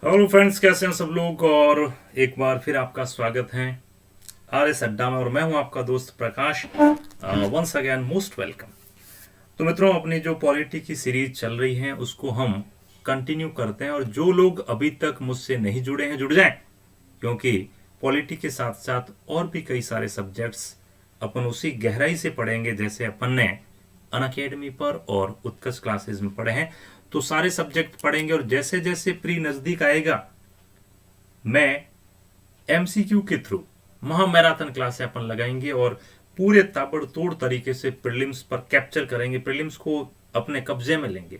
Hello friends, कैसे हैं सब लोग। और एक बार फिर आपका स्वागत है आर एस अड्डा में। और मैं हूं आपका दोस्त Prakash. Once again most welcome. तो मित्रों, अपनी जो पॉलिटी की सीरीज चल रही है उसको हम कंटिन्यू करते हैं। और जो लोग अभी तक मुझसे नहीं जुड़े हैं, जुड़ जाएं, क्योंकि पॉलिटी के साथ साथ और भी कई सारे सब्जेक्ट्स अपन उसी गहराई से पढ़ेंगे जैसे अपन ने अनअकैडमी पर और उत्कर्ष क्लासेस में पढ़े हैं। तो सारे सब्जेक्ट पढ़ेंगे और जैसे जैसे प्री नजदीक आएगा मैं एमसीक्यू के थ्रू महा मैराथन क्लास अपन लगाएंगे और पूरे ताबड़तोड़ तरीके से प्रीलिम्स पर कैप्चर करेंगे, प्रीलिम्स को अपने कब्जे में लेंगे।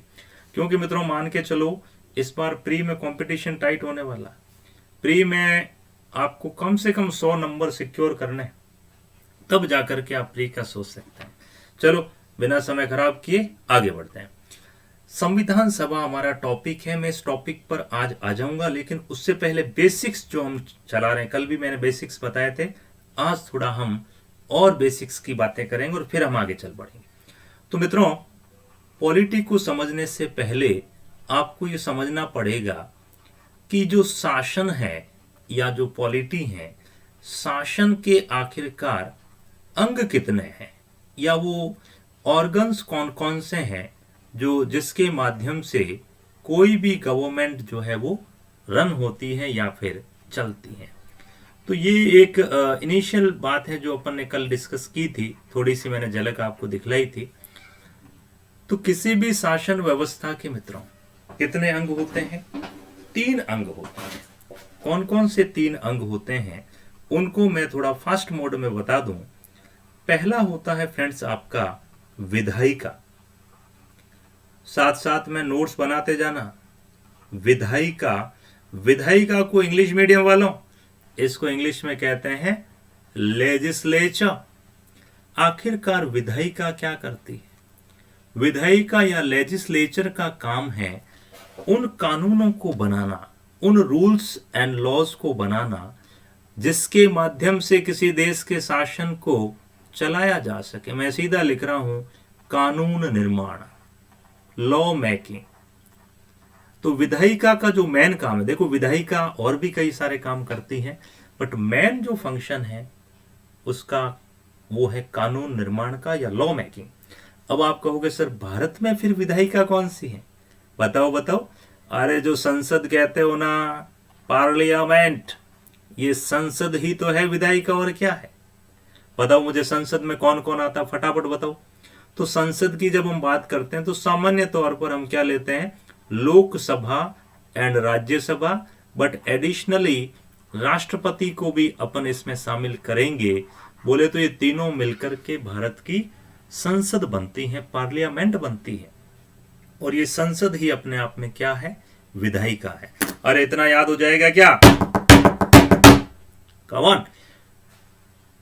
क्योंकि मित्रों, मान के चलो इस बार प्री में कंपटीशन टाइट होने वाला। प्री में आपको कम से कम 100 नंबर सिक्योर करने, तब जाकर के आप प्री का सोच सकते हैं। चलो बिना समय खराब किए आगे बढ़ते हैं। संविधान सभा हमारा टॉपिक है। मैं इस टॉपिक पर आज आ जाऊंगा, लेकिन उससे पहले बेसिक्स जो हम चला रहे हैं, कल भी मैंने बेसिक्स बताए थे, आज थोड़ा हम और बेसिक्स की बातें करेंगे और फिर हम आगे चल पड़ेंगे। तो मित्रों, पॉलिटी को समझने से पहले आपको ये समझना पड़ेगा कि जो शासन है या जो पॉलिटी है, शासन के आखिरकार अंग कितने हैं या वो ऑर्गन्स कौन कौन से हैं जो जिसके माध्यम से कोई भी गवर्नमेंट जो है वो रन होती है या फिर चलती है। तो ये एक इनिशियल बात है जो अपन ने कल डिस्कस की थी, थोड़ी सी मैंने झलक आपको दिखलाई थी। तो किसी भी शासन व्यवस्था के मित्रों कितने अंग होते हैं? 3 अंग होते हैं। कौन कौन से 3 अंग होते हैं उनको मैं थोड़ा फास्ट मोड में बता दूं। पहला होता है फ्रेंड्स आपका विधायिका। साथ साथ में नोट्स बनाते जाना। विधायिका, विधायिका को इंग्लिश मीडियम वालों इसको इंग्लिश में कहते हैं लेजिस्लेचर। आखिरकार विधायिका क्या करती है? विधायिका या लेजिस्लेचर का काम है उन कानूनों को बनाना, उन रूल्स एंड लॉज को बनाना जिसके माध्यम से किसी देश के शासन को चलाया जा सके। मैं सीधा लिख रहा हूं, कानून निर्माण, लॉ मेकिंग। तो विधायिका का जो मेन काम है, देखो विधायिका और भी कई सारे काम करती है, बट मेन जो फंक्शन है उसका वो है कानून निर्माण का या लॉ मेकिंग। अब आप कहोगे सर भारत में फिर विधायिका कौन सी है? बताओ बताओ। अरे जो संसद कहते हो ना, पार्लियामेंट, ये संसद ही तो है विधायिका, और क्या है? बताओ मुझे, संसद में कौन कौन आता, फटाफट बताओ। तो संसद की जब हम बात करते हैं तो सामान्य तौर पर हम क्या लेते हैं? Lok Sabha and Rajya Sabha, but additionally राष्ट्रपति को भी अपन इसमें शामिल करेंगे। बोले तो ये तीनों मिलकर के भारत की संसद बनती है, पार्लियामेंट बनती है। और ये संसद ही अपने आप में क्या है? विधायिका है। अरे इतना याद हो जाएगा क्या? Come on.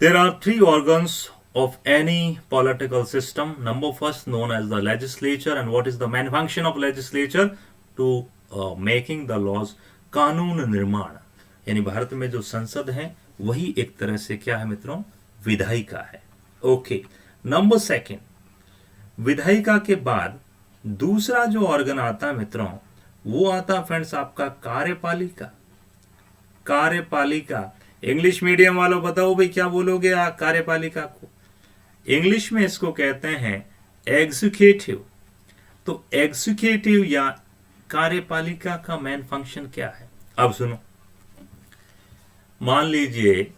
There are 3 organs of any political system. Number first, known as the legislature. And what is the main function of legislature? To making the laws. कानून निर्माण, यानी भारत में जो संसद है वही एक तरह से क्या है मित्रों? विधायिका है। ओके, नंबर सेकंड, विधायिका के बाद दूसरा जो ऑर्गन आता है मित्रों, वो आता फ्रेंड्स आपका कार्यपालिका। कार्यपालिका, इंग्लिश मीडियम वालों बताओ भाई क्या बोलोगे कार्यपालिका को? इंग्लिश में इसको कहते हैं एग्जीक्यूटिव। तो एग्जीक्यूटिव या कार्यपालिका का मेन फंक्शन क्या है? अब सुनो, मान लीजिए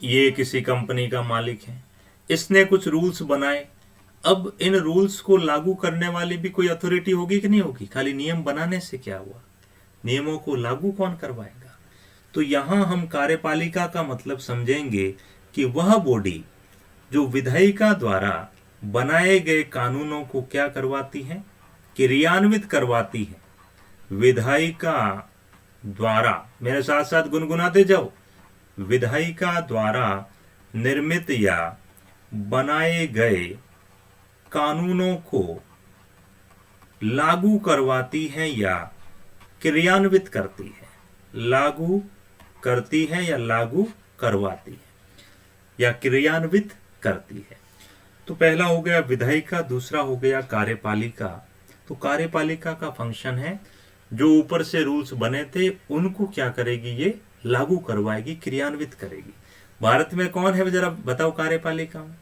ये किसी कंपनी का मालिक है, इसने कुछ रूल्स बनाए। अब इन रूल्स को लागू करने वाली भी कोई अथॉरिटी होगी कि नहीं होगी? खाली नियम बनाने से क्या हुआ? नियमों को लागू कौन करवाएगा? तो यहां हम कार्यपालिका का मतलब समझेंगे कि वह बॉडी जो विधायिका द्वारा बनाए गए कानूनों को क्या करवाती है? क्रियान्वित करवाती है। विधायिका द्वारा, मेरे साथ साथ गुनगुनाते जाओ, विधायिका द्वारा निर्मित या बनाए गए कानूनों को लागू करवाती है या क्रियान्वित करती है। लागू करती है या लागू करवाती है या क्रियान्वित करती है। तो पहला हो गया विधायिका, दूसरा हो गया कार्यपालिका। तो कार्यपालिका का फंक्शन है जो ऊपर से रूल्स बने थे उनको क्या करेगी, ये लागू करवाएगी, क्रियान्वित करेगी। भारत में कौन है जरा बताओ कार्यपालिका में?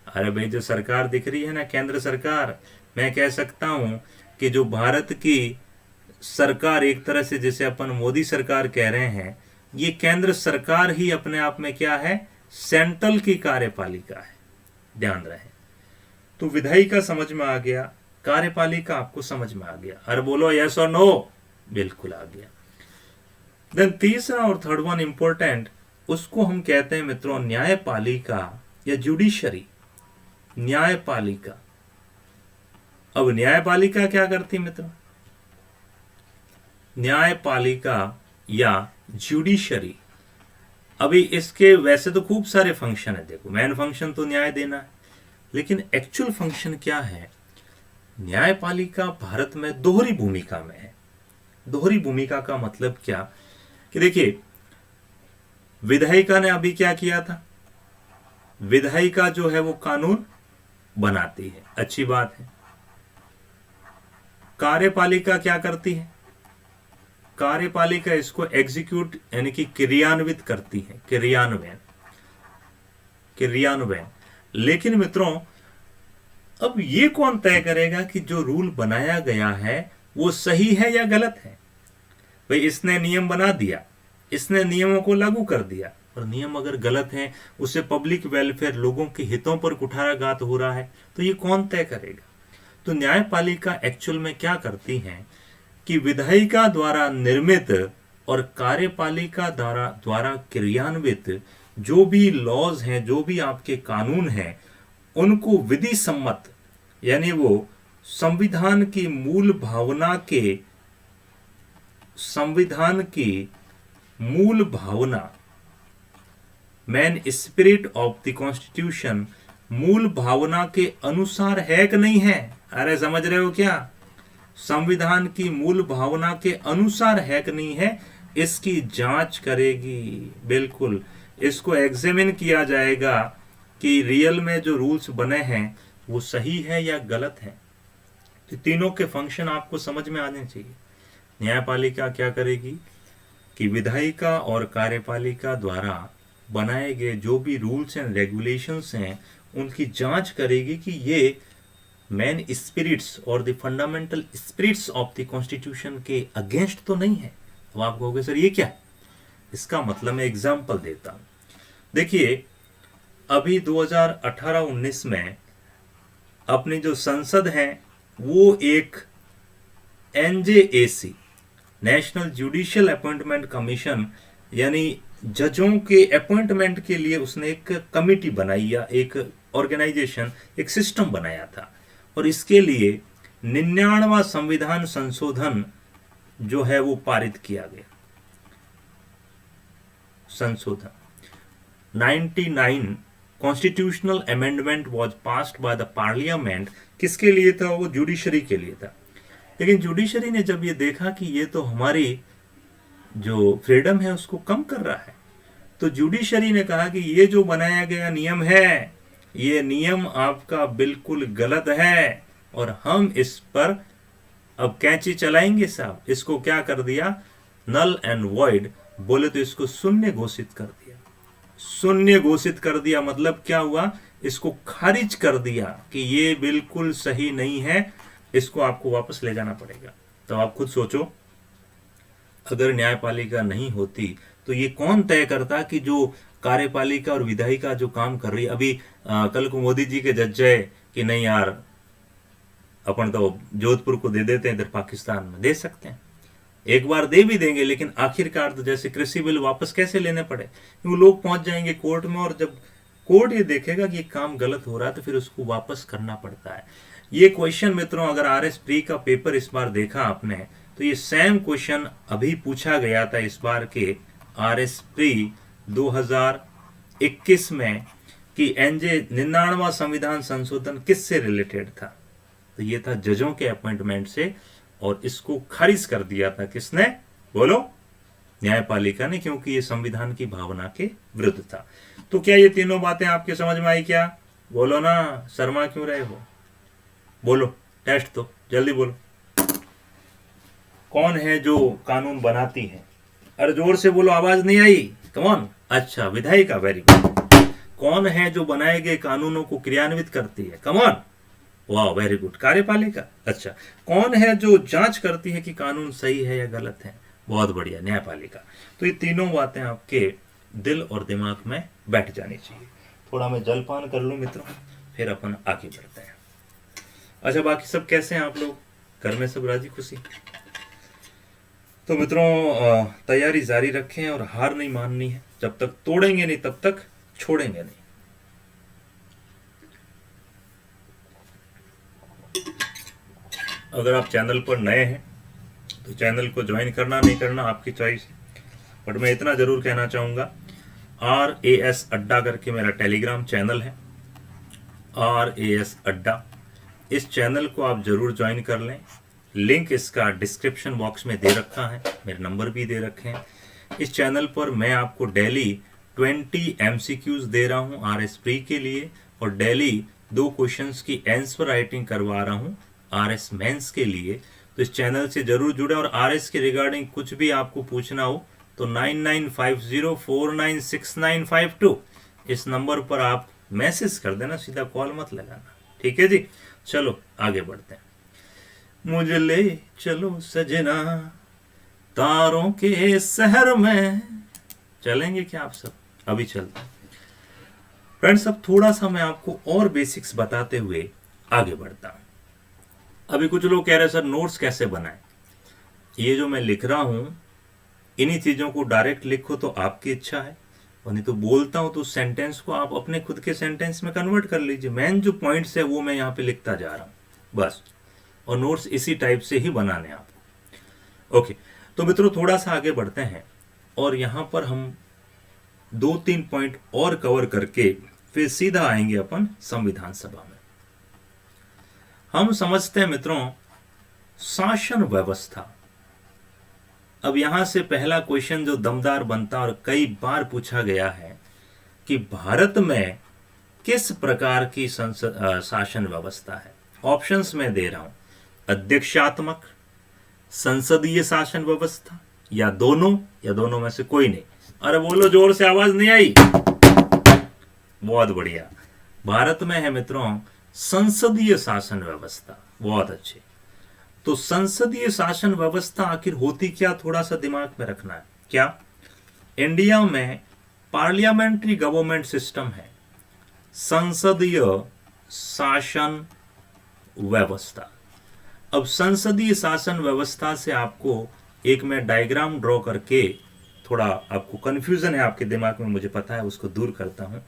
अरे भाई जो सरकार दिख रही है ना, केंद्र सरकार। मैं कह सकता हूं कि जो भारत की सरकार एक तरह से जिसे अपन मोदी सरकार कह रहे हैं, ये केंद्र सरकार ही अपने आप में क्या है, सेंट्रल की कार्यपालिका है, ध्यान रहे। तो विधायिका समझ में आ गया, कार्यपालिका आपको समझ में आ गया। अरे बोलो यस और नो? बिल्कुल आ गया। देन तीसरा और थर्ड वन इंपॉर्टेंट, उसको हम कहते हैं मित्रों न्यायपालिका या जुडिशरी। न्यायपालिका। अब न्यायपालिका क्या करती है मित्रों? न्यायपालिका या जुडिशरी, अभी इसके वैसे तो खूब सारे फंक्शन है। देखो मेन फंक्शन तो न्याय देना है, लेकिन एक्चुअल फंक्शन क्या है? न्यायपालिका भारत में दोहरी भूमिका में है। दोहरी भूमिका का मतलब क्या कि देखिए, विधायिका ने अभी क्या किया था, विधायिका जो है वो कानून बनाती है, अच्छी बात है। कार्यपालिका क्या करती है? कार्यपालिका इसको एग्जीक्यूट यानी कि क्रियान्वित करती है, क्रियान्वयन। लेकिन मित्रों अब ये कौन तय करेगा कि जो रूल बनाया गया है वो सही है या गलत है? भाई इसने नियम बना दिया, इसने नियमों को लागू कर दिया, और नियम अगर गलत है, उससे पब्लिक वेलफेयर, लोगों के हितों पर कुठाराघात हो रहा है, तो ये कौन तय करेगा? तो न्यायपालिका एक्चुअल में क्या करती है कि विधायिका द्वारा निर्मित और कार्यपालिका द्वारा क्रियान्वित जो भी लॉज हैं, जो भी आपके कानून हैं, उनको विधि सम्मत यानी वो संविधान की मूल भावना main spirit of the constitution, मूल भावना के अनुसार है कि नहीं है? अरे समझ रहे हो क्या? संविधान की मूल भावना के अनुसार है कि नहीं है, इसकी जांच करेगी। बिल्कुल, इसको एग्जामिन किया जाएगा कि रियल में जो रूल्स बने हैं वो सही है या गलत है। तो तीनों के फंक्शन आपको समझ में आने चाहिए। न्यायपालिका क्या करेगी कि विधायिका और कार्यपालिका द्वारा बनाए गए जो भी रूल्स एंड रेगुलेशंस हैं उनकी जांच करेगी कि ये मेन स्पिरिट्स और the fundamental spirits of the constitution के अगेंस्ट तो नहीं है। अब आप कहोगे सर ये क्या है? इसका मतलब मैं एग्जांपल देता हूं। देखिए अभी 2018-19 में अपनी जो संसद है वो एक NJAC, national judicial appointment commission, यानी जजों के अपॉइंटमेंट के लिए उसने एक कमिटी बनाई या एक ऑर्गेनाइजेशन, एक सिस्टम बनाया था। और इसके लिए 99वां संविधान संशोधन जो है वो पारित किया गया। संशोधन 99 constitutional amendment was passed by the parliament. किसके लिए था? वो जुडिशरी के लिए था। लेकिन जुडिशरी ने जब ये देखा कि ये तो हमारी जो फ्रीडम है उसको कम कर रहा है, तो जुडिशरी ने कहा कि ये जो बनाया गया नियम है, ये नियम आपका बिल्कुल गलत है और हम इस पर अब कैंची चलाएंगे साहब। इसको क्या कर दिया? नल एंड वॉइड, बोले तो इसको शून्य घोषित कर दिया। शून्य घोषित कर दिया मतलब क्या हुआ? इसको खारिज कर दिया कि ये बिल्कुल सही नहीं है, इसको आपको वापस ले जाना पड़ेगा। तो आप खुद सोचो, अगर न्यायपालिका नहीं होती तो ये कौन तय करता कि जो कार्यपालिका और विधायिका जो काम कर रही है। अभी कल को मोदी जी के जज जाए कि नहीं यार अपन तो जोधपुर को दे देते हैं, इधर पाकिस्तान में दे सकते हैं, एक बार दे भी देंगे, लेकिन आखिरकार तो जैसे कृषि बिल वापस कैसे लेने पड़े, क्योंकि लोग पहुंच जाएंगे कोर्ट में, और जब कोर्ट ये देखेगा कि ये काम गलत हो रहा है तो फिर उसको वापस करना पड़ता है। ये क्वेश्चन मित्रों अगर आरएस प्री का पेपर इस बार देखा आपने तो ये सेम क्वेश्चन अभी पूछा गया था इस बार के आरएस प्री 2021 में कि एनजे 99वां संविधान संशोधन किससे रिलेटेड था? तो ये था जजों के अपॉइंटमेंट से, और इसको खारिज कर दिया था किसने? बोलो, न्यायपालिका ने, क्योंकि ये संविधान की भावना के विरुद्ध था। तो क्या ये तीनों बातें आपके समझ में आई क्या? बोलो ना, शर्मा क्यों रहे हो? बोलो, टेस्ट तो जल्दी बोलो। कौन है जो कानून बनाती है? अरे जोर से बोलो, आवाज नहीं आई। कौन? अच्छा, विधायिका। Very good. कौन है जो बनाए गए कानूनों को क्रियान्वित करती है? कौन? वाह, वेरी गुड। कार्यपालिका। अच्छा, कौन है जो जांच करती है कि कानून सही है या गलत है? बहुत बढ़िया, न्यायपालिका। तो ये तीनों बातें आपके दिल और दिमाग में बैठ जानी चाहिए। थोड़ा मैं जलपान कर लूं मित्रों, फिर अपन आगे बढ़ते हैं। अच्छा, बाकी सब कैसे हैं आप लोग? घर में सब राजी खुशी? तो मित्रों, तैयारी जारी रखें और हार नहीं माननी है। जब तक तोड़ेंगे नहीं तब तक छोड़ेंगे नहीं। अगर आप चैनल पर नए हैं तो चैनल को ज्वाइन करना नहीं करना आपकी चॉइस है, बट मैं इतना जरूर कहना चाहूँगा, RAS अड्डा करके मेरा टेलीग्राम चैनल है, RAS अड्डा। इस चैनल को आप जरूर ज्वाइन कर लें। लिंक इसका डिस्क्रिप्शन बॉक्स में दे रखा है, मेरे नंबर भी दे रखे हैं। इस चैनल पर मैं आपको डेली 20 MCQs दे रहा हूँ RS प्री के लिए, और डेली 2 क्वेश्चंस की आंसर राइटिंग करवा रहा हूँ RS मेंस के लिए। तो इस चैनल से जरूर जुड़े, और RS के रिगार्डिंग कुछ भी आपको पूछना हो तो 9950496952 इस नंबर पर आप मैसेज कर देना, सीधा कॉल मत लगाना। ठीक है जी, चलो आगे बढ़ते हैं। मुझे ले चलो सजना तारों के शहर में, चलेंगे क्या आप सब? अभी चलते हैं फ्रेंड्स। अब थोड़ा सा मैं आपको और बेसिक्स बताते हुए आगे बढ़ता हूं। अभी कुछ लोग कह रहे हैं सर नोट्स कैसे बनाएं? ये जो मैं लिख रहा हूं, इन्हीं चीजों को डायरेक्ट लिखो तो आपकी इच्छा है, और नहीं तो बोलता हूं तो सेंटेंस को आप अपने खुद के सेंटेंस में कन्वर्ट कर लीजिए। मेन जो पॉइंट्स है वो मैं यहाँ पे लिखता जा रहा हूं बस, और नोट्स इसी टाइप से ही बनाने आपको। ओके, तो मित्रों थोड़ा सा आगे बढ़ते हैं, और यहां पर हम 2-3 पॉइंट और कवर करके फिर सीधा आएंगे अपन संविधान सभा में। हम समझते हैं मित्रों शासन व्यवस्था। अब यहां से पहला क्वेश्चन जो दमदार बनता और कई बार पूछा गया है कि भारत में किस प्रकार की शासन व्यवस्था है? ऑप्शंस में दे रहा हूं, अध्यक्षात्मक, संसदीय शासन व्यवस्था, या दोनों में से कोई नहीं। अरे बोलो जोर से, आवाज नहीं आई। बहुत बढ़िया, भारत में है मित्रों संसदीय शासन व्यवस्था। बहुत अच्छे। तो संसदीय शासन व्यवस्था आखिर होती क्या, थोड़ा सा दिमाग में रखना है। क्या इंडिया में पार्लियामेंट्री गवर्नमेंट सिस्टम है, संसदीय शासन व्यवस्था। अब संसदीय शासन व्यवस्था से आपको एक मैं डायग्राम ड्रॉ करके, थोड़ा आपको कंफ्यूजन है आपके दिमाग में, मुझे पता है, उसको दूर करता हूं।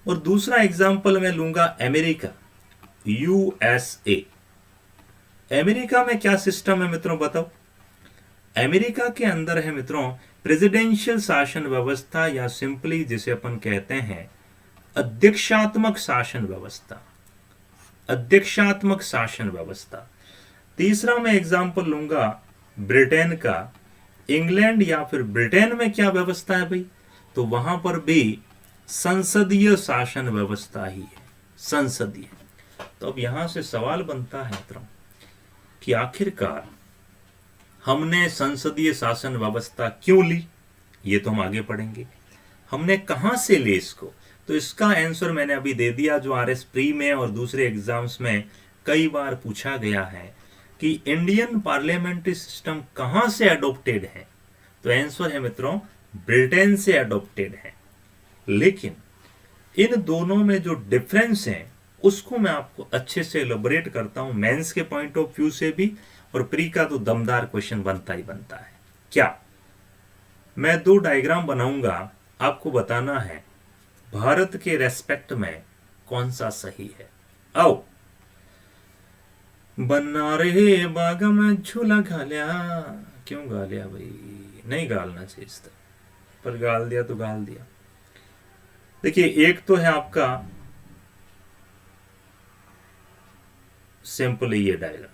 और दूसरा एग्जांपल मैं लूंगा अमेरिका, USA। अमेरिका में क्या सिस्टम है मित्रों बताओ? अमेरिका के अंदर है मित्रों प्रेसिडेंशियल शासन व्यवस्था, या सिंपली जिसे अपन कहते हैं अध्यक्षात्मक शासन व्यवस्था। अध्यक्षात्मक शासन व्यवस्था। तीसरा मैं एग्जांपल लूंगा ब्रिटेन का। इंग्लैंड या फिर ब्रिटेन में क्या व्यवस्था है भाई? तो वहां पर भी संसदीय शासन व्यवस्था ही है, संसदीय। तो अब यहां से सवाल बनता है मित्रों कि आखिरकार हमने संसदीय शासन व्यवस्था क्यों ली? ये तो हम आगे पढ़ेंगे। हमने कहां से ली इसको? तो इसका आंसर मैंने अभी दे दिया, जो RS प्री में और दूसरे एग्जाम्स में कई बार पूछा गया है कि इंडियन पार्लियामेंट्री सिस्टम कहां से अडॉप्टेड है। तो आंसर है मित्रों ब्रिटेन से अडॉप्टेड है। लेकिन इन दोनों में जो डिफरेंस है उसको मैं आपको अच्छे से एलोबरेट करता हूं, मेंस के पॉइंट ऑफ व्यू से भी, और प्री का तो दमदार क्वेश्चन बनता ही बनता है। क्या मैं 2 डायग्राम बनाऊंगा, आपको बताना है भारत के रेस्पेक्ट में कौन सा सही है। आओ। बन्ना रे बाग में झूला गालिया, क्यों गालिया भाई? नहीं गालना चाहिए इस तरह, पर गाल दिया तो गाल दिया। देखिए, एक तो है आपका सिंपल ये डायग्राम,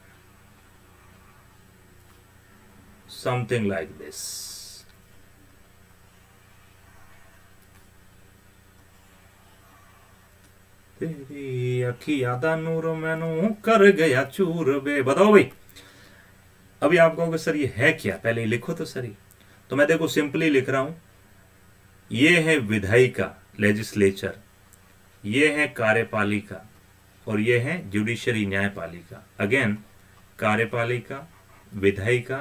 समथिंग लाइक दिस। तेरी अखी यादा नूर मैनू कर गया चूर बे। बताओ भाई, अभी आप कहोगे सर ये है क्या, पहले ही लिखो तो सर। तो मैं देखो सिंपली लिख रहा हूं, ये है विधायिका लेजिस्लेचर, ये है कार्यपालिका और ये है जुडिशरी न्यायपालिका। अगेन कार्यपालिका, विधायिका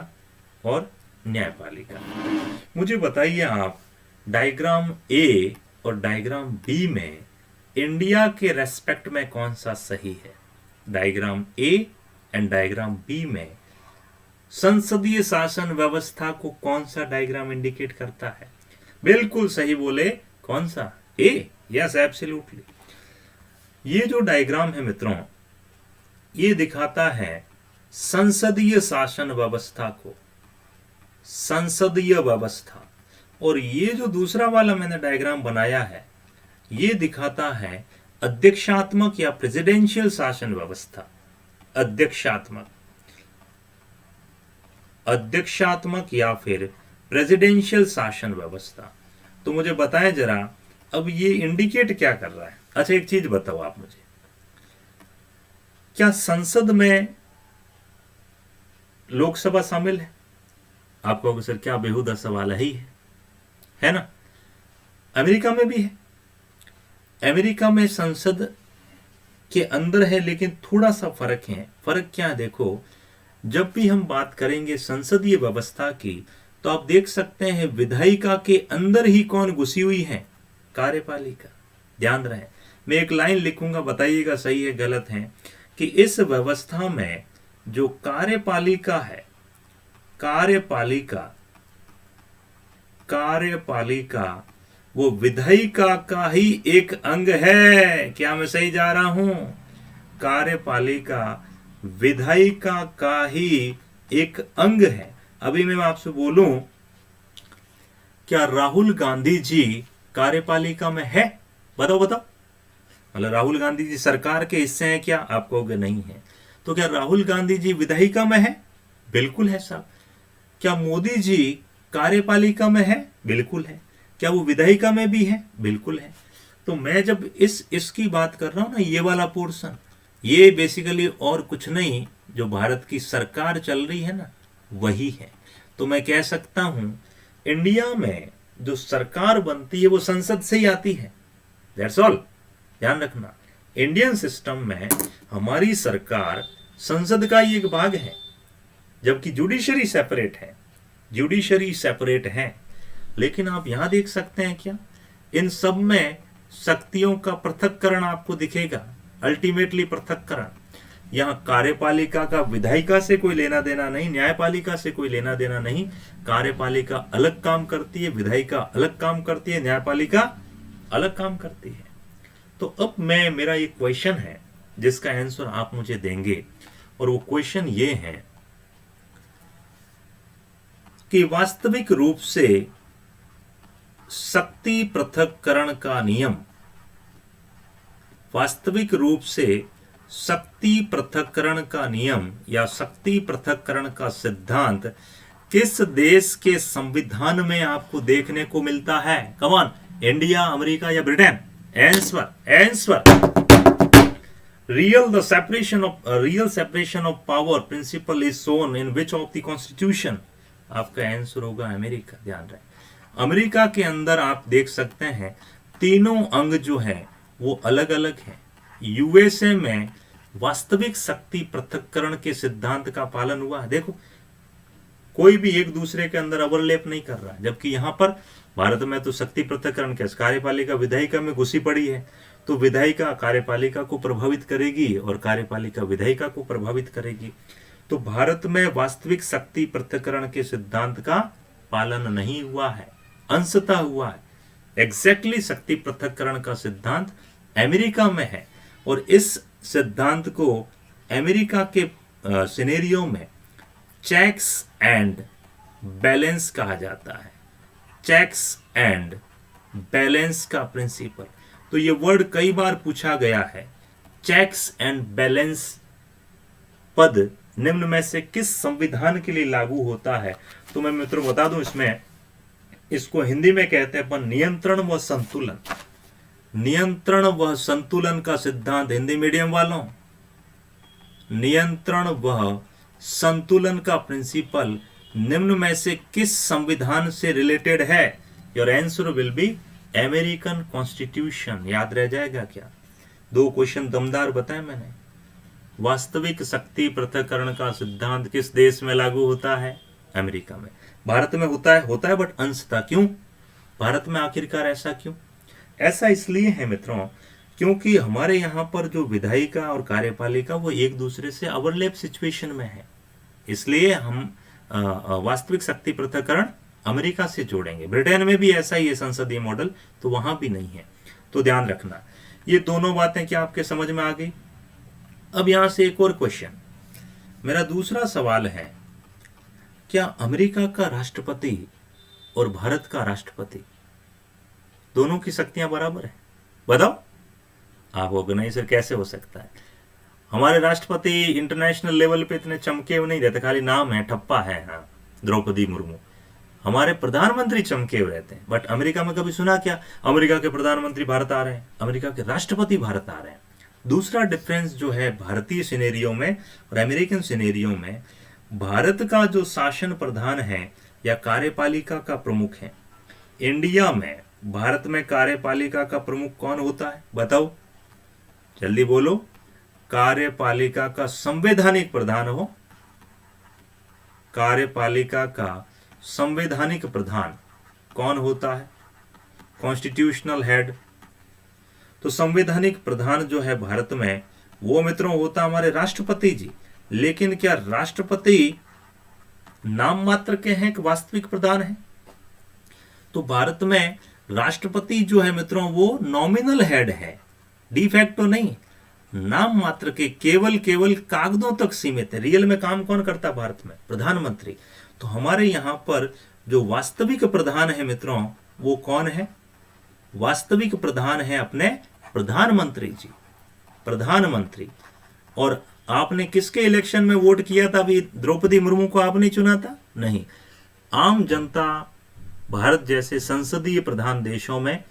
और न्यायपालिका। मुझे बताइए आप डायग्राम ए और डायग्राम बी में इंडिया के रेस्पेक्ट में कौन सा सही है? Diagram A and diagram B में संसदीय शासन व्यवस्था को कौन सा डायग्राम इंडिकेट करता है? बिल्कुल सही बोले, कौन सा? ए। Yes, absolutely. ये जो डायग्राम है मित्रों, ये दिखाता है संसदीय शासन व्यवस्था को, संसदीय व्यवस्था। और ये जो दूसरा वाला मैंने डायग्राम बनाया है, ये दिखाता है अध्यक्षात्मक या प्रेसिडेंशियल शासन व्यवस्था। अध्यक्षात्मक या फिर प्रेसिडेंशियल शासन व्यवस्था। तो मुझे बताएं जरा, अब ये इंडिकेट क्या कर रहा है? अच्छा एक चीज बताओ आप मुझे, क्या संसद में लोकसभा शामिल है? आप कहोगे सर क्या बेहुदा सवाल है ना? अमेरिका में भी है। अमेरिका में संसद के अंदर है, लेकिन थोड़ा सा फर्क है। फर्क क्या है? देखो, जब भी हम बात करेंगे संसदीय व्यवस्था की, तो आप देख सकते हैं विधायिका के अंदर ही कौन घुसी हुई है? कार्यपालिका। ध्यान रहे, मैं एक लाइन लिखूंगा, बताइएगा सही है गलत है, कि इस व्यवस्था में जो कार्यपालिका है, कार्यपालिका वो विधायिका का ही एक अंग है। क्या मैं सही जा रहा हूं? कार्यपालिका विधायिका का ही एक अंग है। अभी मैं आपसे बोलूं, क्या राहुल गांधी जी कार्यपालिका में है? बताओ। मतलब राहुल गांधी जी सरकार के हिस्से हैं क्या? आप कहोगे नहीं है। तो क्या राहुल गांधी जी विधायिका में है? बिल्कुल है साहब। क्या मोदी जी कार्यपालिका में है? बिल्कुल है। क्या वो विधायिका में भी है? बिल्कुल है। तो मैं जब इसकी बात कर रहा हूं ना, ये वाला पोर्शन, ये बेसिकली और कुछ नहीं, जो भारत की सरकार चल रही है ना, वही है। तो मैं कह सकता हूं इंडिया में जो सरकार बनती है वो संसद से ही आती है। That's all. ध्यान रखना, इंडियन सिस्टम में हमारी सरकार संसद का ही एक भाग है, जबकि जुडिशरी सेपरेट है। लेकिन आप यहां देख सकते हैं क्या, इन सब में शक्तियों का पृथक्करण आपको दिखेगा। अल्टीमेटली पृथक्करण। यहां कार्यपालिका का विधायिका से कोई लेना देना नहीं, न्यायपालिका से कोई लेना देना नहीं। कार्यपालिका अलग काम करती है, विधायिका अलग काम करती है, न्यायपालिका अलग काम करती है। तो अब मेरा एक क्वेश्चन है जिसका आंसर आप मुझे देंगे, और वो क्वेश्चन ये है कि वास्तविक रूप से शक्ति पृथक्करण का नियम, वास्तविक रूप से शक्ति पृथक्करण का नियम या शक्ति पृथक्करण का सिद्धांत किस देश के संविधान में आपको देखने को मिलता है? कम ऑन, इंडिया, अमेरिका या Britain? Answer. Real separation of power principle is shown in which of the constitution? आपका आंसर होगा अमेरिका। ध्यान रहे, अमेरिका के अंदर आप देख सकते हैं तीनों अंग जो है वो अलग अलग हैं। यूएसए में वास्तविक शक्ति पृथक्करण के सिद्धांत का पालन हुआ है। देखो, कोई भी एक दूसरे के अंदर ओवरलैप नहीं कर रहा, जबकि यहां पर भारत में तो शक्ति पृथक्करण कैसे, कार्यपालिका विधायिका में घुसी पड़ी है, तो विधायिका कार्यपालिका को प्रभावित करेगी और कार्यपालिका विधायिका को प्रभावित करेगी। तो भारत में वास्तविक शक्ति पृथक्करण के सिद्धांत का पालन नहीं हुआ है, अंशतः हुआ है। एग्जैक्टली शक्ति पृथक्करण का सिद्धांत अमेरिका में है, और इस सिद्धांत को अमेरिका के सिनेरियो में चेक्स एंड बैलेंस कहा जाता है। चेक्स एंड बैलेंस का प्रिंसिपल। तो ये वर्ड कई बार पूछा गया है। चेक्स एंड बैलेंस पद निम्न में से किस संविधान के लिए लागू होता है? तो मैं मित्रों बता दूं, इसमें इसको हिंदी में कहते हैं अपन नियंत्रण व संतुलन। नियंत्रण व संतुलन का सिद्धांत, हिंदी मीडियम वालों, नियंत्रण व संतुलन का प्रिंसिपल निम्न में से किस संविधान से रिलेटेड है? Your answer will be American constitution. याद रह जाएगा क्या? 2 क्वेश्चन दमदार बताए मैंने। वास्तविक शक्ति पृथक्करण का सिद्धांत किस देश में लागू होता है? अमेरिका में। भारत में होता है बट अंशतः। क्यों भारत में आखिरकार ऐसा क्यों? ऐसा इसलिए है मित्रों, क्योंकि हमारे यहाँ पर जो विधायिका और कार्यपालिका वो एक दूसरे से ओवरलैप सिचुएशन में है, इसलिए हम वास्तविक शक्ति पृथक्करण अमेरिका से जोड़ेंगे। ब्रिटेन में भी ऐसा ही है संसदीय मॉडल, तो वहां भी नहीं है। तो ध्यान रखना, ये दोनों बातें क्या आपके समझ में आ गई? अब यहां से एक और क्वेश्चन, मेरा दूसरा सवाल है, क्या अमेरिका का राष्ट्रपति और भारत का राष्ट्रपति दोनों की शक्तियां बराबर है? बताओ आप ऑर्गेनाइजर, कैसे हो सकता है? हमारे राष्ट्रपति इंटरनेशनल लेवल पे इतने चमके हुए नहीं रहते, खाली नाम है, ठप्पा है। हाँ, द्रौपदी मुर्मू। हमारे प्रधानमंत्री चमके हुए रहते हैं, बट अमेरिका में कभी सुना क्या अमेरिका के प्रधानमंत्री भारत आ रहे हैं, अमेरिका के राष्ट्रपति भारत आ रहे हैं? दूसरा डिफरेंस जो है भारतीय सिनेरियो में और अमेरिकन सिनेरियो में, भारत का जो शासन प्रधान है या कार्यपालिका का प्रमुख है, इंडिया में भारत में कार्यपालिका का प्रमुख कौन होता है? बताओ जल्दी बोलो। कार्यपालिका का संवैधानिक प्रधान हो, कार्यपालिका का संवैधानिक प्रधान कौन होता है? Constitutional head. तो संवैधानिक प्रधान जो है भारत में, वो मित्रों होता हमारे राष्ट्रपति जी। लेकिन क्या राष्ट्रपति नाम मात्र के हैं कि वास्तविक प्रधान है? तो भारत में राष्ट्रपति जो है मित्रों वो नॉमिनल हेड है, डिफैक्टो नहीं, नाम मात्र के, केवल कागजों तक सीमित है। रियल में काम कौन करता है भारत में? प्रधानमंत्री। तो हमारे यहां पर जो वास्तविक प्रधान है मित्रों, वो कौन है? वास्तविक प्रधान है अपने प्रधानमंत्री जी, प्रधानमंत्री। और आपने किसके इलेक्शन में वोट किया था? अभी द्रौपदी मुर्मू को आपने चुना था? नहीं, आम जनता भारत जैसे संसदीय प्रधान देशों में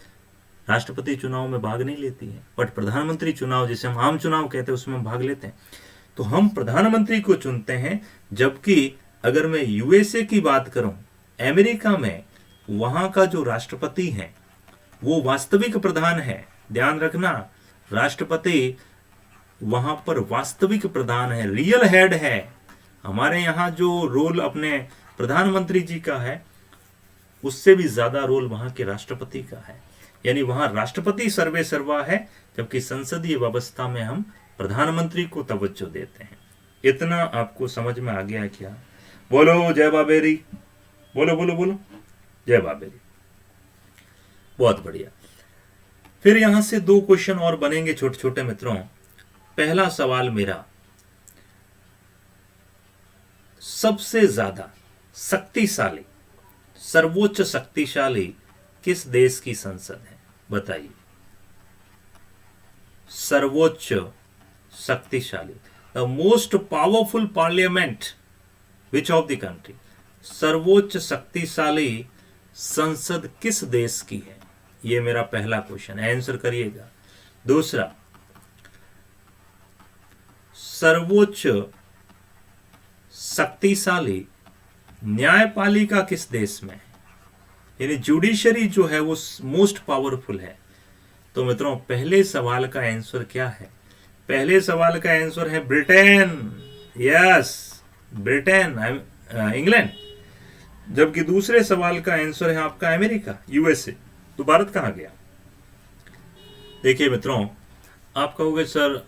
राष्ट्रपति चुनाव में भाग नहीं लेती है, बट प्रधानमंत्री चुनाव, जिसे हम आम चुनाव कहते हैं, उसमें हम भाग लेते हैं। तो हम प्रधानमंत्री को चुनते हैं। जबकि अगर मैं यूएसए की बात करूं, अमेरिका में वहां का जो राष्ट्रपति है वो वास्तविक प्रधान है। ध्यान रखना, राष्ट्रपति वहां पर वास्तविक प्रधान है, रियल हेड है। हमारे यहां जो रोल अपने प्रधानमंत्री जी का है, उससे भी ज्यादा रोल वहां के राष्ट्रपति का है। यानी वहां राष्ट्रपति सर्वे सर्वा है, जबकि संसदीय व्यवस्था में हम प्रधानमंत्री को तवज्जो देते हैं। इतना आपको समझ में आ गया है क्या? बोलो जय बाबेरी, बोलो बोलो बोलो जय बाबेरी। बहुत बढ़िया। फिर यहां से 2 क्वेश्चन और बनेंगे छोटे छोटे मित्रों। पहला सवाल मेरा, सबसे ज्यादा शक्तिशाली, सर्वोच्च शक्तिशाली किस देश की संसद है? बताइए। सर्वोच्च शक्तिशाली, the most powerful parliament which of the country? सर्वोच्च शक्तिशाली संसद किस देश की है? यह मेरा पहला क्वेश्चन है, आंसर करिएगा। दूसरा, सर्वोच्च शक्तिशाली न्यायपालिका किस देश में है? यानी जुडिशरी जो है वो मोस्ट पावरफुल है। तो मित्रों, पहले सवाल का आंसर क्या है? पहले सवाल का आंसर है ब्रिटेन। Yes, Britain, England. जबकि दूसरे सवाल का आंसर है आपका अमेरिका, यूएसए। तो भारत कहां गया? देखिए मित्रों, आप कहोगे सर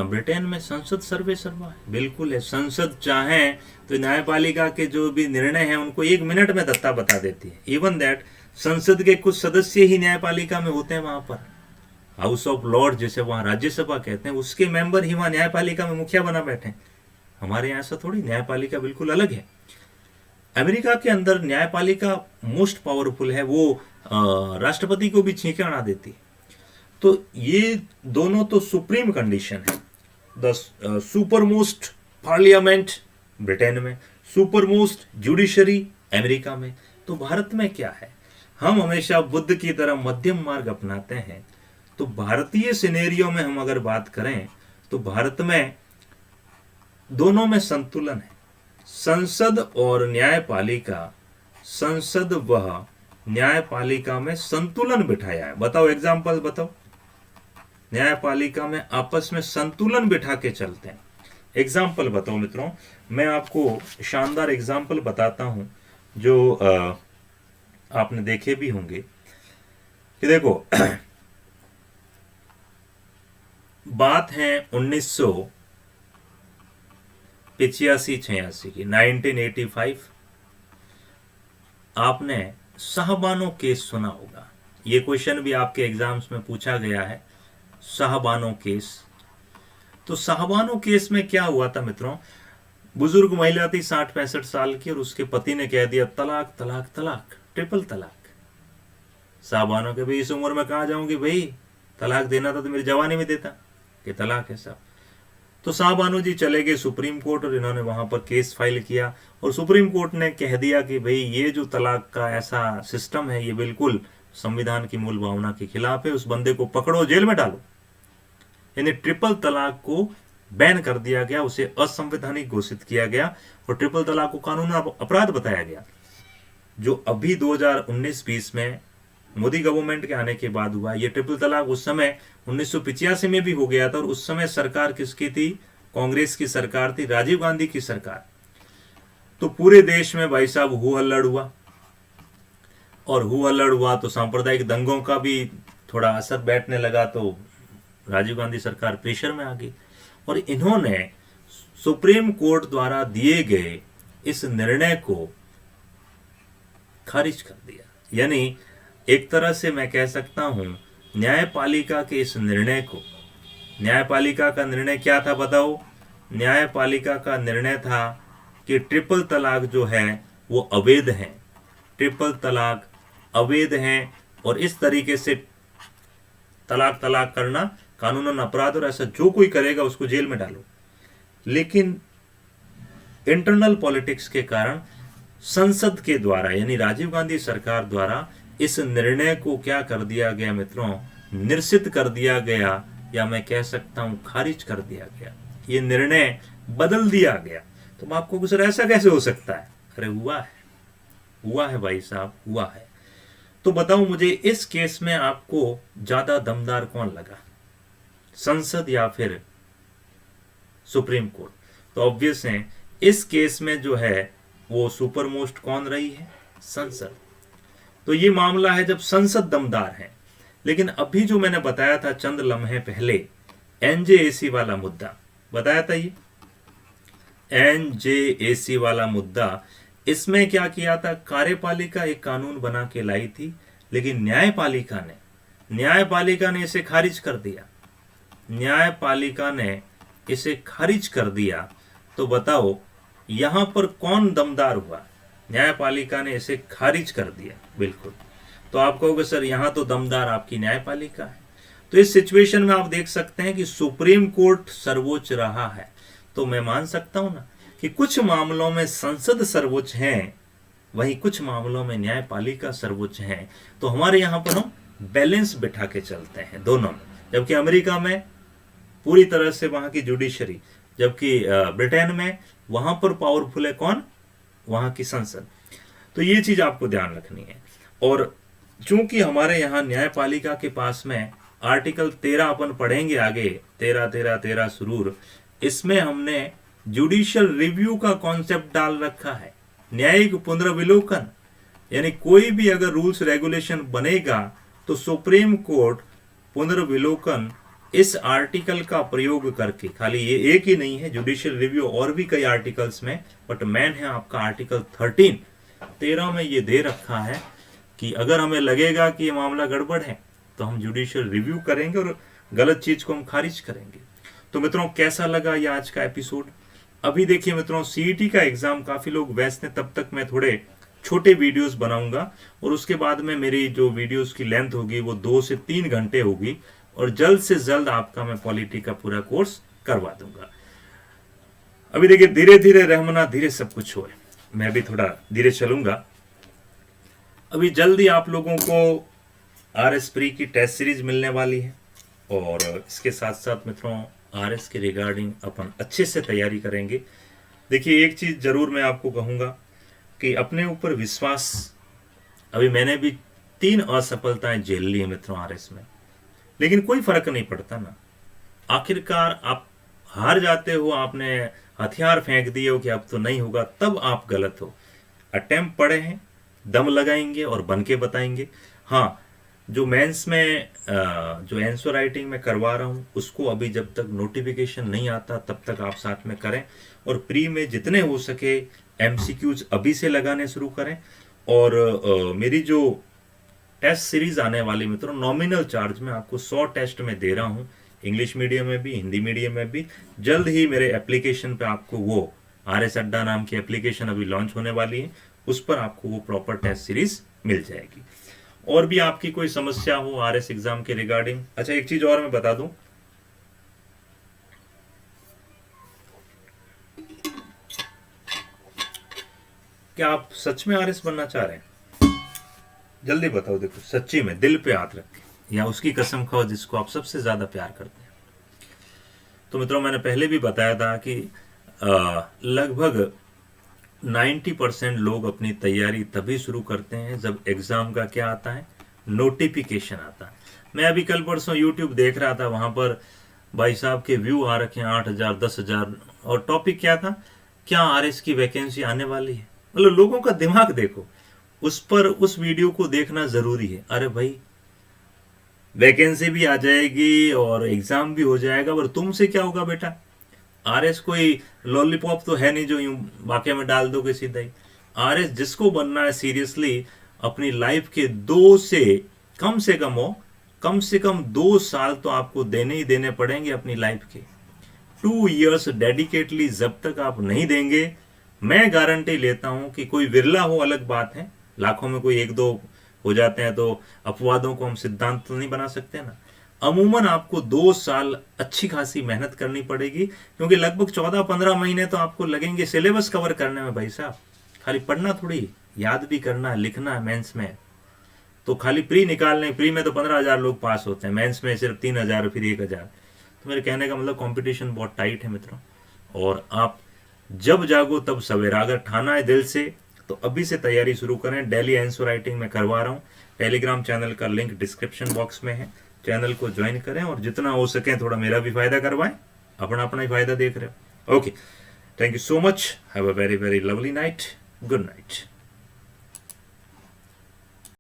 ब्रिटेन में संसद सर्वे सर्वा है। बिल्कुल है, संसद चाहे तो न्यायपालिका के जो भी निर्णय हैं उनको 1 मिनट में दत्ता बता देती है। इवन दैट संसद के कुछ सदस्य ही न्यायपालिका में होते हैं। वहां पर हाउस ऑफ लॉर्ड, जिसे वहां राज्यसभा कहते हैं, उसके मेंबर ही वहां न्यायपालिका में मुखिया बना बैठे। हमारे यहाँ ऐसा थोड़ी, न्यायपालिका बिल्कुल अलग है। अमेरिका के अंदर न्यायपालिका मोस्ट पावरफुल है, वो राष्ट्रपति को भी छींके अड़ा देती है। तो ये दोनों तो सुप्रीम कंडीशन है। The super most parliament Britain में, सुपर मोस्ट जुडिशरी अमेरिका में। तो भारत में क्या है? हम हमेशा बुद्ध की तरह मध्यम मार्ग अपनाते हैं। तो भारतीय सिनेरियो में हम अगर बात करें तो भारत में दोनों में संतुलन है। संसद और न्यायपालिका, संसद व न्यायपालिका में संतुलन बिठाया है। बताओ एग्जाम्पल बताओ, न्यायपालिका में आपस में संतुलन बिठा के चलते हैं। एग्जाम्पल बताओ मित्रों, मैं आपको शानदार एग्जाम्पल बताता हूं जो आपने देखे भी होंगे कि देखो बात है 1985-86 की, 1985। आपने शाहबानो केस सुना होगा, ये क्वेश्चन भी आपके एग्जाम्स में पूछा गया है, शाहबानो केस। तो शाहबानो केस में क्या हुआ था मित्रों, बुजुर्ग महिला थी 60-65 साल की और उसके पति ने कह दिया तलाक तलाक तलाक, ट्रिपल तलाक। शाहबानो के भाई इस उम्र में कहाँ जाऊंगी भाई, तलाक देना था तो मेरी जवानी में देता, कि तलाक है साहब। तो शाहबानो जी चले गए सुप्रीम कोर्ट और इन्होंने वहां पर केस फाइल किया और सुप्रीम कोर्ट ने कह दिया कि भाई ये जो तलाक का ऐसा सिस्टम है ये बिल्कुल संविधान की मूल भावना के खिलाफ है, उस बंदे को पकड़ो जेल में डालो। यानी ट्रिपल तलाक को बैन कर दिया गया, उसे असंवैधानिक घोषित किया गया और ट्रिपल तलाक को कानूनी अपराध बताया गया। जो अभी 2019-20 में मोदी गवर्नमेंट के आने के बाद हुआ, ये ट्रिपल तलाक उस समय 1985 में भी हो गया था और उस समय सरकार किसकी थी, कांग्रेस की सरकार थी, राजीव गांधी की सरकार। तो पूरे देश में भाई साहब हु हल्लड़ हुआ और हु हल्लड़ हुआ तो सांप्रदायिक दंगों का भी थोड़ा असर बैठने लगा, तो राजीव गांधी सरकार प्रेशर में आ गई और इन्होंने सुप्रीम कोर्ट द्वारा दिए गए इस निर्णय को खारिज कर दिया। यानी एक तरह से मैं कह सकता हूं न्यायपालिका के इस निर्णय को, न्यायपालिका का निर्णय क्या था बताओ, न्यायपालिका का निर्णय था कि ट्रिपल तलाक जो है वो अवैध है, ट्रिपल तलाक अवैध है और इस तरीके से तलाक तलाक करना कानूनन अपराध और ऐसा जो कोई करेगा उसको जेल में डालो। लेकिन इंटरनल पॉलिटिक्स के कारण संसद के द्वारा यानी राजीव गांधी सरकार द्वारा इस निर्णय को क्या कर दिया गया मित्रों, निरसित कर दिया गया या मैं कह सकता हूं खारिज कर दिया गया, ये निर्णय बदल दिया गया। तो आपको सर ऐसा कैसे हो सकता है, अरे हुआ है भाई साहब, हुआ है। तो बताओ मुझे इस केस में आपको ज्यादा दमदार कौन लगा, संसद या फिर सुप्रीम कोर्ट? तो ऑब्वियस है इस केस में जो है वो सुपर मोस्ट कौन रही है, संसद। तो ये मामला है जब संसद दमदार है। लेकिन अभी जो मैंने बताया था चंद लम्हे पहले, एनजेएसी वाला मुद्दा बताया था, ये एनजेएसी वाला मुद्दा, इसमें क्या किया था, कार्यपालिका एक कानून बना के लाई थी लेकिन न्यायपालिका ने इसे खारिज कर दिया, न्यायपालिका ने इसे खारिज कर दिया। तो बताओ यहां पर कौन दमदार हुआ, न्यायपालिका ने इसे खारिज कर दिया, बिल्कुल। तो आप कहोगे सर यहां तो दमदार आपकी न्यायपालिका है। तो इस सिचुएशन में आप देख सकते हैं कि सुप्रीम कोर्ट सर्वोच्च रहा है। तो मैं मान सकता हूं ना कि कुछ मामलों में संसद सर्वोच्च है, वहीं कुछ मामलों में न्यायपालिका सर्वोच्च है। तो हमारे यहां पर हम बैलेंस बिठा के चलते हैं दोनों में। जबकि अमेरिका में पूरी तरह से वहां की जुडिशरी, जबकि ब्रिटेन में वहां पर पावरफुल है कौन, वहां की संसद। तो ये चीज आपको ध्यान रखनी है। और चूंकि हमारे यहाँ न्यायपालिका के पास में आर्टिकल 13 अपन पढ़ेंगे आगे, 13 सुरूर, इसमें हमने जुडिशियल रिव्यू का कॉन्सेप्ट डाल रखा है, न्यायिक पुनर्विलोकन। यानी कोई भी अगर रूल्स रेगुलेशन बनेगा तो सुप्रीम कोर्ट पुनर्विलोकन इस आर्टिकल का प्रयोग करके, खाली ये एक ही नहीं है जुडिशियल रिव्यू, और भी कई आर्टिकल्स में, बट मेन है आपका आर्टिकल 13 में ये दे रखा है कि अगर हमें लगेगा कि ये मामला गड़बड़ है तो हम जुडिशियल रिव्यू करेंगे और गलत चीज को हम खारिज करेंगे। तो मित्रों कैसा लगा ये आज का एपिसोड? अभी देखिए मित्रों, सीईटी का एग्जाम काफी लोग व्यस्त हैं, तब तक मैं थोड़े छोटे वीडियोस बनाऊंगा और उसके बाद में मेरी जो वीडियोस की लेंथ होगी वो 2 से 3 घंटे होगी और जल्द से जल्द आपका मैं पॉलिटी का पूरा कोर्स करवा दूंगा। अभी देखिए धीरे धीरे रहमना, धीरे सब कुछ होए, मैं भी थोड़ा धीरे चलूंगा। अभी जल्दी आप लोगों को RS प्री की टेस्ट सीरीज मिलने वाली है और इसके साथ साथ मित्रों आरएस के रिगार्डिंग अपन अच्छे से तैयारी करेंगे। देखिए, एक चीज जरूर मैं आपको कहूंगा कि अपने ऊपर विश्वास, अभी मैंने भी 3 असफलताएं झेल ली है मित्रों आरएस में, लेकिन कोई फर्क नहीं पड़ता ना। आखिरकार आप हार जाते हो, आपने हथियार फेंक दिए हो कि अब तो नहीं होगा, तब आप गलत हो। अटेम्प्ट पड़े हैं, दम लगाएंगे और बन के बताएंगे। हाँ, जो मेंस में जो आंसर राइटिंग में करवा रहा हूँ उसको अभी जब तक नोटिफिकेशन नहीं आता तब तक आप साथ में करें, और प्री में जितने हो सके एमसीक्यूज अभी से लगाने शुरू करें। और मेरी जो टेस्ट सीरीज आने वाली मित्रों, नॉमिनल चार्ज में आपको 100 टेस्ट में दे रहा हूँ, इंग्लिश मीडियम में भी हिंदी मीडियम में भी। जल्द ही मेरे एप्लीकेशन पे आपको वो आरएस अड्डा नाम की एप्लीकेशन अभी लॉन्च होने वाली है, उस पर आपको वो प्रॉपर टेस्ट सीरीज मिल जाएगी। और भी आपकी कोई समस्या हो आरएस एग्जाम के रिगार्डिंग। अच्छा, एक चीज और मैं बता दूं, क्या आप सच में आरएस बनना चाह रहे हैं? जल्दी बताओ। देखो, सच्ची में दिल पे हाथ रख के, या उसकी कसम खाओ जिसको आप सबसे ज्यादा प्यार करते हैं। तो मित्रों, मैंने पहले भी बताया था कि लगभग 90% लोग अपनी तैयारी तभी शुरू करते हैं जब एग्जाम का क्या आता है, नोटिफिकेशन आता है। मैं अभी कल परसों यूट्यूब देख रहा था, वहां पर भाई साहब के व्यू आ रखे हैं 8,000 10,000, और टॉपिक क्या था, क्या आरएस की वैकेंसी आने वाली है। मतलब लोगों का दिमाग देखो, उस पर उस वीडियो को देखना जरूरी है। अरे भाई, वैकेंसी भी आ जाएगी और एग्जाम भी हो जाएगा, पर तुमसे क्या होगा बेटा? आरएस कोई लॉलीपॉप तो है नहीं जो यूं वाकई में डाल दोगे सीधा ही। आरएस जिसको बनना है सीरियसली, अपनी लाइफ के 2 से कम से कम 2 साल तो आपको देने ही देने पड़ेंगे अपनी लाइफ के। 2 इयर्स डेडिकेटली जब तक आप नहीं देंगे, मैं गारंटी लेता हूं कि कोई विरला हो अलग बात है, लाखों में कोई 1-2 हो जाते हैं, तो अपवादों को हम सिद्धांत तो नहीं बना सकते ना। अमूमन आपको 2 साल अच्छी खासी मेहनत करनी पड़ेगी, क्योंकि लगभग 14-15 महीने तो आपको लगेंगे सिलेबस कवर करने में। भाई साहब, खाली पढ़ना थोड़ी, याद भी करना, लिखना है मेंस में। तो खाली प्री निकालने, प्री में तो 15,000 लोग पास होते हैं, मेंस में सिर्फ 3,000 फिर 1,000। तो मेरे कहने का मतलब कंपटीशन बहुत टाइट है मित्रों, और आप जब जागो तब सवेरा। अगर ठाना है दिल से तो अभी से तैयारी शुरू करें। डेली आंसर राइटिंग में करवा रहा हूँ, टेलीग्राम चैनल का लिंक डिस्क्रिप्शन बॉक्स में है, चैनल को ज्वाइन करें और जितना हो सके थोड़ा मेरा भी फायदा करवाएं, अपना अपना ही फायदा देख रहे हो। Okay, thank you so much, have a very very lovely night, good night.